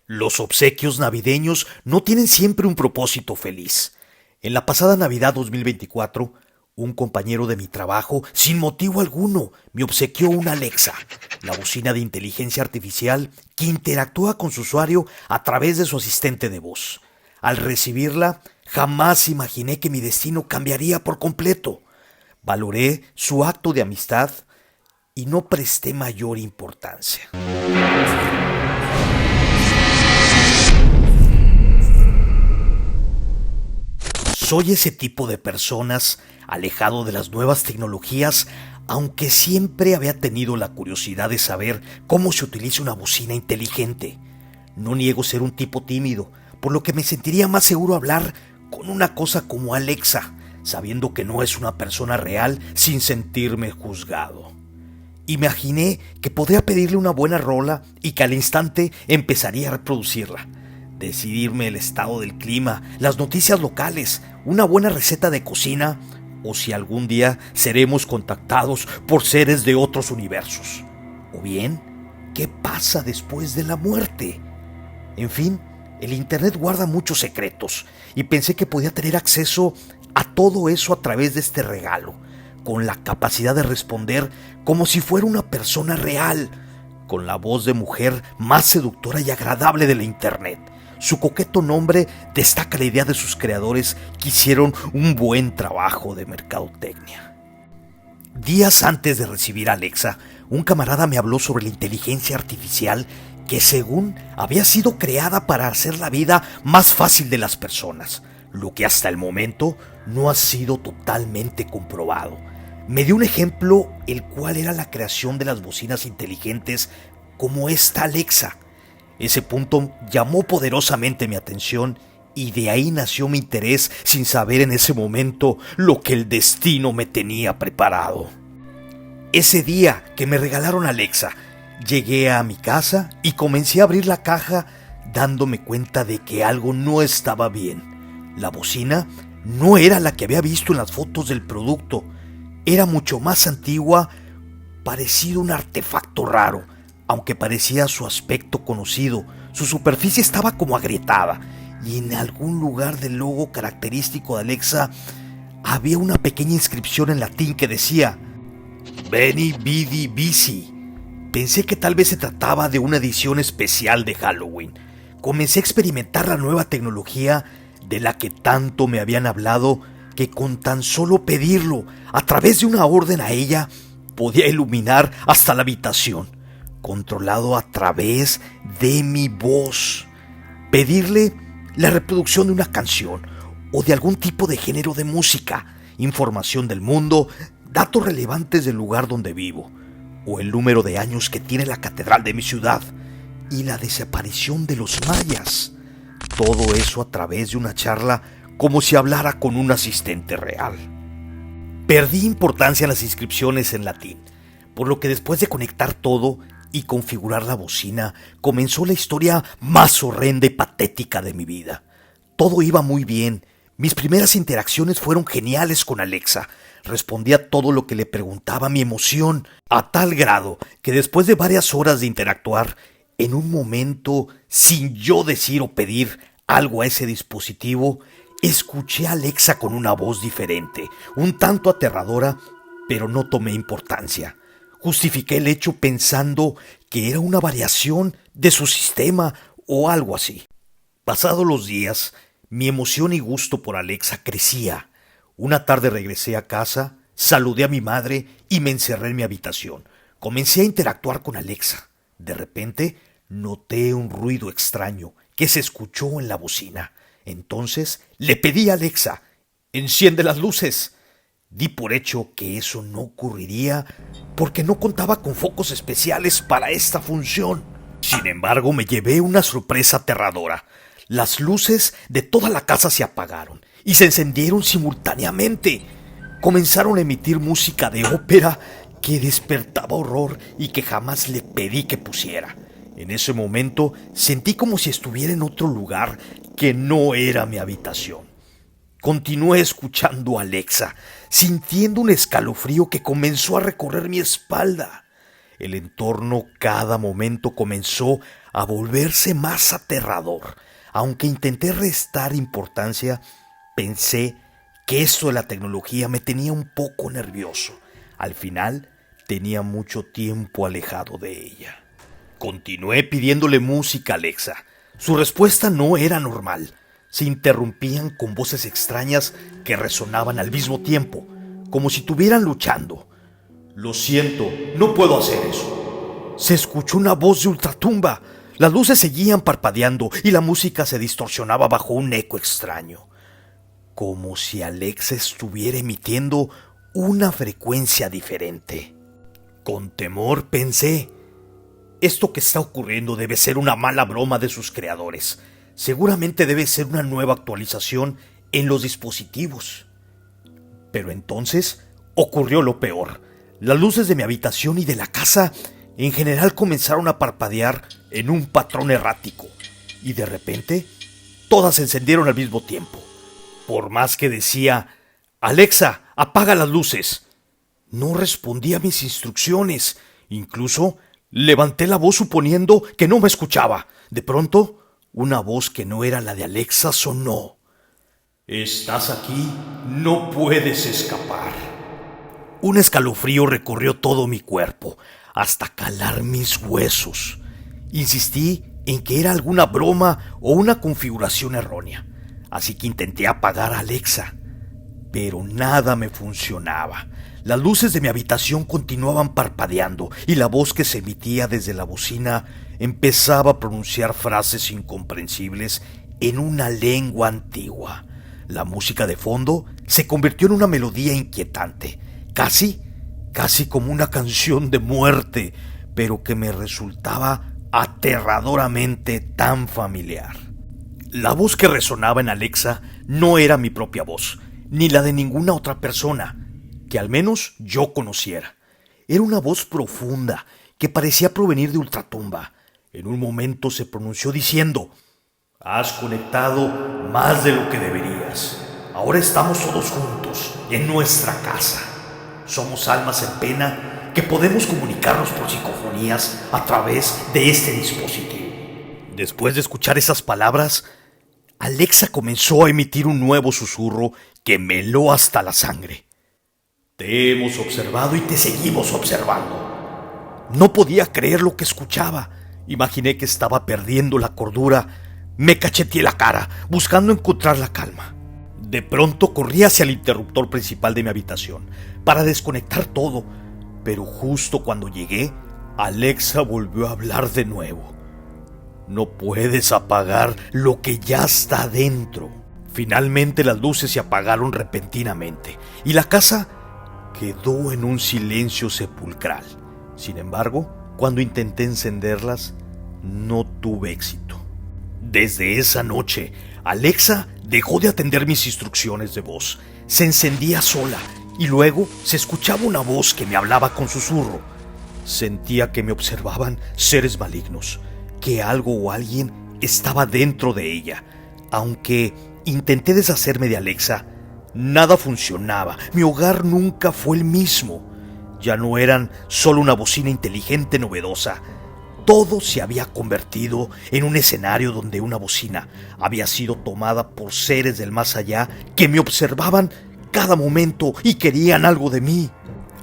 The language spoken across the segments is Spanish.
Los obsequios navideños no tienen siempre un propósito feliz. En la pasada Navidad 2024, un compañero de mi trabajo, sin motivo alguno, me obsequió una Alexa, la bocina de inteligencia artificial que interactúa con su usuario a través de su asistente de voz. Al recibirla, jamás imaginé que mi destino cambiaría por completo. Valoré su acto de amistad y no presté mayor importancia. Soy ese tipo de personas alejado de las nuevas tecnologías, aunque siempre había tenido la curiosidad de saber cómo se utiliza una bocina inteligente. No niego ser un tipo tímido, por lo que me sentiría más seguro hablar con una cosa como Alexa, sabiendo que no es una persona real sin sentirme juzgado. Imaginé que podría pedirle una buena rola y que al instante empezaría a reproducirla. Decidirme el estado del clima, las noticias locales, una buena receta de cocina o si algún día seremos contactados por seres de otros universos. O bien, ¿qué pasa después de la muerte? En fin, el internet guarda muchos secretos y pensé que podía tener acceso a todo eso a través de este regalo, con la capacidad de responder como si fuera una persona real, con la voz de mujer más seductora y agradable de la internet. Su coqueto nombre destaca la idea de sus creadores que hicieron un buen trabajo de mercadotecnia. Días antes de recibir a Alexa, un camarada me habló sobre la inteligencia artificial que según había sido creada para hacer la vida más fácil de las personas, lo que hasta el momento no ha sido totalmente comprobado. Me dio un ejemplo, el cual era la creación de las bocinas inteligentes como esta Alexa. Ese punto llamó poderosamente mi atención y de ahí nació mi interés sin saber en ese momento lo que el destino me tenía preparado. Ese día que me regalaron Alexa, llegué a mi casa y comencé a abrir la caja dándome cuenta de que algo no estaba bien. La bocina no era la que había visto en las fotos del producto, era mucho más antigua, parecía un artefacto raro. Aunque parecía su aspecto conocido, su superficie estaba como agrietada y en algún lugar del logo característico de Alexa había una pequeña inscripción en latín que decía Veni Vidi Vici. Pensé que tal vez se trataba de una edición especial de Halloween. Comencé a experimentar la nueva tecnología de la que tanto me habían hablado, que con tan solo pedirlo a través de una orden a ella podía iluminar hasta la habitación, controlado a través de mi voz. Pedirle la reproducción de una canción o de algún tipo de género de música, información del mundo, datos relevantes del lugar donde vivo, o el número de años que tiene la catedral de mi ciudad y la desaparición de los mayas. Todo eso a través de una charla como si hablara con un asistente real. Perdí importancia en las inscripciones en latín, por lo que después de conectar todo y configurar la bocina, comenzó la historia más horrenda y patética de mi vida. Todo iba muy bien. Mis primeras interacciones fueron geniales con Alexa. Respondía todo lo que le preguntaba, mi emoción, a tal grado que después de varias horas de interactuar, en un momento, sin yo decir o pedir algo a ese dispositivo, escuché a Alexa con una voz diferente, un tanto aterradora, pero no tomé importancia. Justifiqué el hecho pensando que era una variación de su sistema o algo así. Pasados los días, mi emoción y gusto por Alexa crecía. Una tarde regresé a casa, saludé a mi madre y me encerré en mi habitación. Comencé a interactuar con Alexa. De repente, noté un ruido extraño que se escuchó en la bocina. Entonces, le pedí a Alexa, «Enciende las luces». Di por hecho que eso no ocurriría porque no contaba con focos especiales para esta función. Sin embargo, me llevé una sorpresa aterradora. Las luces de toda la casa se apagaron y se encendieron simultáneamente. Comenzaron a emitir música de ópera que despertaba horror y que jamás le pedí que pusiera. En ese momento sentí como si estuviera en otro lugar que no era mi habitación. Continué escuchando a Alexa, sintiendo un escalofrío que comenzó a recorrer mi espalda. El entorno cada momento comenzó a volverse más aterrador. Aunque intenté restar importancia, pensé que esto de la tecnología me tenía un poco nervioso. Al final, tenía mucho tiempo alejado de ella. Continué pidiéndole música a Alexa. Su respuesta no era normal. Se interrumpían con voces extrañas que resonaban al mismo tiempo, como si estuvieran luchando. Lo siento, no puedo hacer eso. Se escuchó una voz de ultratumba. Las luces seguían parpadeando y la música se distorsionaba bajo un eco extraño, como si Alexa estuviera emitiendo una frecuencia diferente. Con temor pensé, esto que está ocurriendo debe ser una mala broma de sus creadores. Seguramente debe ser una nueva actualización en los dispositivos. Pero entonces ocurrió lo peor. Las luces de mi habitación y de la casa en general comenzaron a parpadear en un patrón errático. Y de repente, todas se encendieron al mismo tiempo. Por más que decía, Alexa, apaga las luces, no respondía a mis instrucciones. Incluso levanté la voz suponiendo que no me escuchaba. De pronto, una voz que no era la de Alexa sonó. Estás aquí, no puedes escapar. Un escalofrío recorrió todo mi cuerpo, hasta calar mis huesos. Insistí en que era alguna broma o una configuración errónea, así que intenté apagar a Alexa, pero nada me funcionaba. Las luces de mi habitación continuaban parpadeando y la voz que se emitía desde la bocina empezaba a pronunciar frases incomprensibles en una lengua antigua. La música de fondo se convirtió en una melodía inquietante, casi como una canción de muerte, pero que me resultaba aterradoramente tan familiar. La voz que resonaba en Alexa no era mi propia voz, ni la de ninguna otra persona, que al menos yo conociera. Era una voz profunda que parecía provenir de ultratumba. En un momento se pronunció diciendo: has conectado más de lo que deberías. Ahora estamos todos juntos, en nuestra casa. Somos almas en pena que podemos comunicarnos por psicofonías a través de este dispositivo. Después de escuchar esas palabras, Alexa comenzó a emitir un nuevo susurro que me heló hasta la sangre. Te hemos observado y te seguimos observando. No podía creer lo que escuchaba. Imaginé que estaba perdiendo la cordura. Me cacheteé la cara, buscando encontrar la calma. De pronto corrí hacia el interruptor principal de mi habitación para desconectar todo, pero justo cuando llegué, Alexa volvió a hablar de nuevo. No puedes apagar lo que ya está dentro. Finalmente las luces se apagaron repentinamente y la casa quedó en un silencio sepulcral. Sin embargo, cuando intenté encenderlas, no tuve éxito. Desde esa noche, Alexa dejó de atender mis instrucciones de voz. Se encendía sola y luego se escuchaba una voz que me hablaba con susurro. Sentía que me observaban seres malignos, que algo o alguien estaba dentro de ella. Aunque intenté deshacerme de Alexa, nada funcionaba. Mi hogar nunca fue el mismo. Ya no eran solo una bocina inteligente novedosa. Todo se había convertido en un escenario donde una bocina había sido tomada por seres del más allá que me observaban cada momento y querían algo de mí.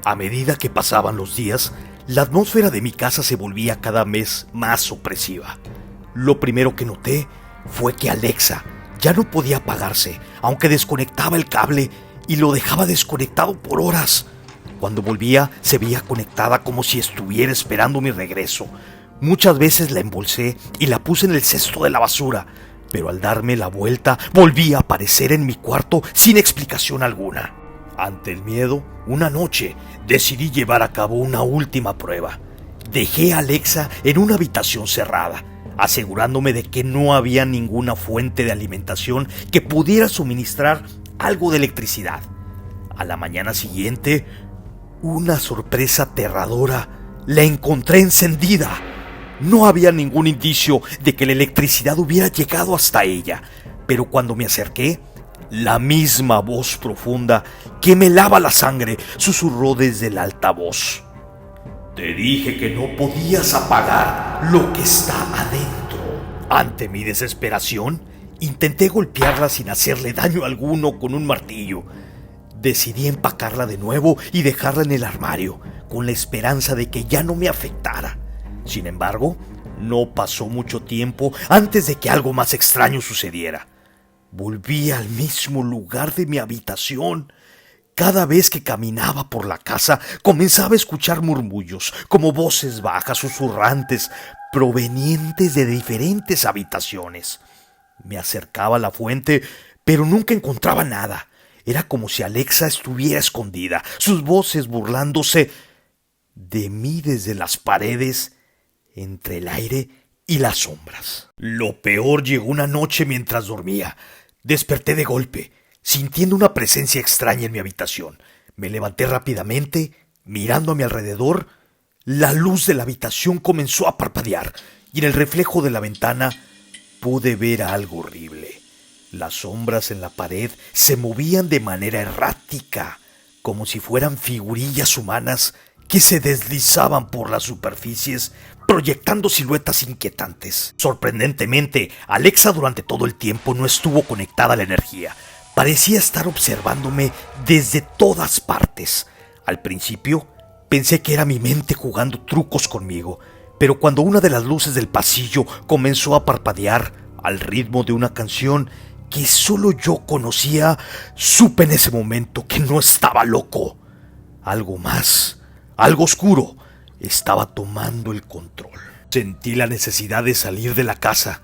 A medida que pasaban los días, la atmósfera de mi casa se volvía cada vez más opresiva. Lo primero que noté fue que Alexa ya no podía apagarse, aunque desconectaba el cable y lo dejaba desconectado por horas. Cuando volvía, se veía conectada como si estuviera esperando mi regreso. Muchas veces la embolsé y la puse en el cesto de la basura, pero al darme la vuelta volví a aparecer en mi cuarto sin explicación alguna. Ante el miedo, una noche decidí llevar a cabo una última prueba. Dejé a Alexa en una habitación cerrada, asegurándome de que no había ninguna fuente de alimentación que pudiera suministrar algo de electricidad. A la mañana siguiente, una sorpresa aterradora, la encontré encendida. No había ningún indicio de que la electricidad hubiera llegado hasta ella, pero cuando me acerqué, la misma voz profunda que me helaba la sangre susurró desde el altavoz. Te dije que no podías apagar lo que está adentro. Ante mi desesperación, intenté golpearla sin hacerle daño alguno con un martillo. Decidí empacarla de nuevo y dejarla en el armario, con la esperanza de que ya no me afectara. Sin embargo, no pasó mucho tiempo antes de que algo más extraño sucediera. Volví al mismo lugar de mi habitación. Cada vez que caminaba por la casa, comenzaba a escuchar murmullos, como voces bajas, susurrantes, provenientes de diferentes habitaciones. Me acercaba a la fuente, pero nunca encontraba nada. Era como si Alexa estuviera escondida, sus voces burlándose de mí desde las paredes, entre el aire y las sombras. Lo peor llegó una noche mientras dormía. Desperté de golpe, sintiendo una presencia extraña en mi habitación. Me levanté rápidamente, mirando a mi alrededor. La luz de la habitación comenzó a parpadear y en el reflejo de la ventana pude ver algo horrible. Las sombras en la pared se movían de manera errática, como si fueran figurillas humanas que se deslizaban por las superficies, proyectando siluetas inquietantes. Sorprendentemente, Alexa durante todo el tiempo no estuvo conectada a la energía. Parecía estar observándome desde todas partes. Al principio, pensé que era mi mente jugando trucos conmigo, pero cuando una de las luces del pasillo comenzó a parpadear al ritmo de una canción que solo yo conocía, supe en ese momento que no estaba loco. Algo más, algo oscuro, estaba tomando el control. Sentí la necesidad de salir de la casa.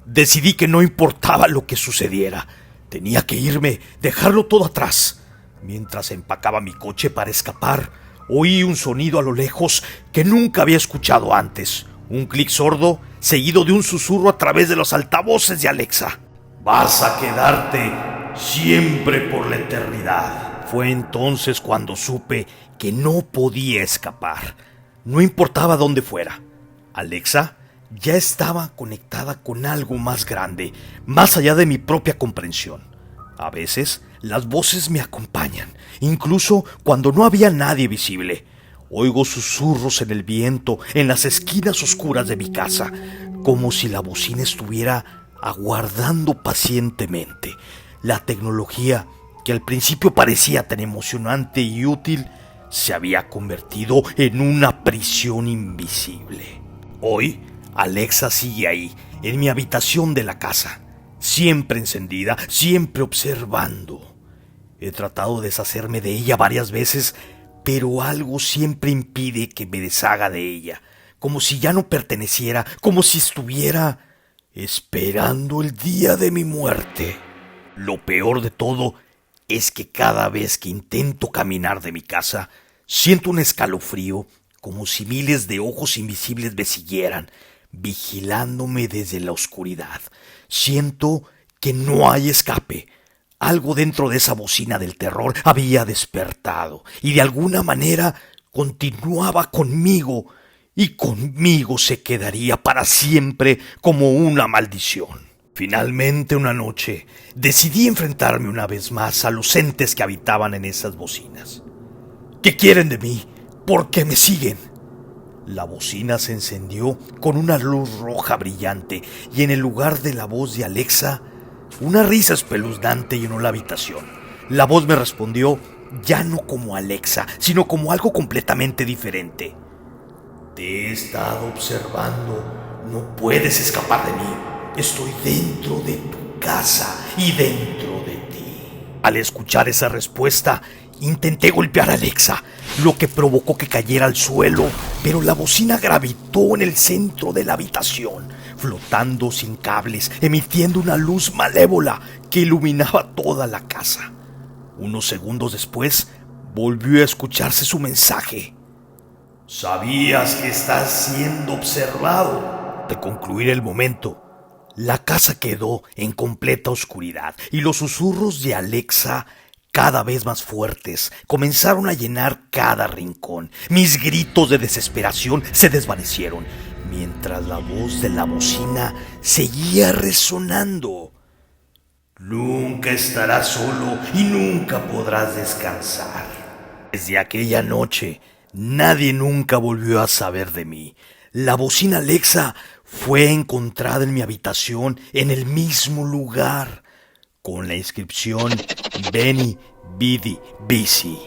Decidí que no importaba lo que sucediera. Tenía que irme, dejarlo todo atrás. Mientras empacaba mi coche para escapar, oí un sonido a lo lejos que nunca había escuchado antes. Un clic sordo, seguido de un susurro a través de los altavoces de Alexa. Vas a quedarte siempre por la eternidad. Fue entonces cuando supe que no podía escapar. No importaba dónde fuera. Alexa ya estaba conectada con algo más grande, más allá de mi propia comprensión. A veces, las voces me acompañan, incluso cuando no había nadie visible. Oigo susurros en el viento, en las esquinas oscuras de mi casa, como si la bocina estuviera aguardando pacientemente. La tecnología, que al principio parecía tan emocionante y útil, se había convertido en una prisión invisible. Hoy, Alexa sigue ahí, en mi habitación de la casa, siempre encendida, siempre observando. He tratado de deshacerme de ella varias veces, pero algo siempre impide que me deshaga de ella, como si ya no perteneciera, como si estuviera esperando el día de mi muerte. Lo peor de todo es que cada vez que intento caminar de mi casa, siento un escalofrío, como si miles de ojos invisibles me siguieran, vigilándome desde la oscuridad. Siento que no hay escape. Algo dentro de esa bocina del terror había despertado y de alguna manera continuaba conmigo, y conmigo se quedaría para siempre como una maldición. Finalmente, una noche, decidí enfrentarme una vez más a los entes que habitaban en esas bocinas. ¿Qué quieren de mí? ¿Por qué me siguen? La bocina se encendió con una luz roja brillante y en el lugar de la voz de Alexa, una risa espeluznante llenó la habitación. La voz me respondió ya no como Alexa, sino como algo completamente diferente. Te he estado observando. No puedes escapar de mí. Estoy dentro de tu casa y dentro de ti. Al escuchar esa respuesta, intenté golpear a Alexa, lo que provocó que cayera al suelo, pero la bocina gravitó en el centro de la habitación, flotando sin cables, emitiendo una luz malévola que iluminaba toda la casa. Unos segundos después, volvió a escucharse su mensaje. Sabías que estás siendo observado. Al concluir el momento, la casa quedó en completa oscuridad y los susurros de Alexa, cada vez más fuertes, comenzaron a llenar cada rincón. Mis gritos de desesperación se desvanecieron, mientras la voz de la bocina seguía resonando. Nunca estarás solo y nunca podrás descansar. Desde aquella noche, Nadie nunca volvió a saber de mí. La bocina Alexa fue encontrada en mi habitación en el mismo lugar, con la inscripción Beni Vidi Vici,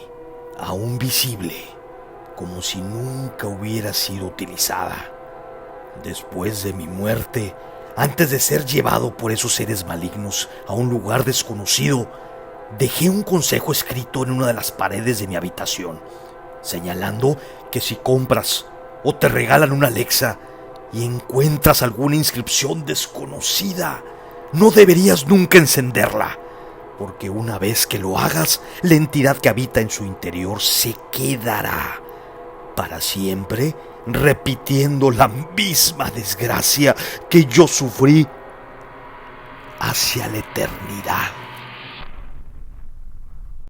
aún visible, como si nunca hubiera sido utilizada. Después de mi muerte, antes de ser llevado por esos seres malignos a un lugar desconocido, dejé un consejo escrito en una de las paredes de mi habitación, señalando que si compras o te regalan una Alexa y encuentras alguna inscripción desconocida, no deberías nunca encenderla, porque una vez que lo hagas, la entidad que habita en su interior se quedará para siempre repitiendo la misma desgracia que yo sufrí hacia la eternidad.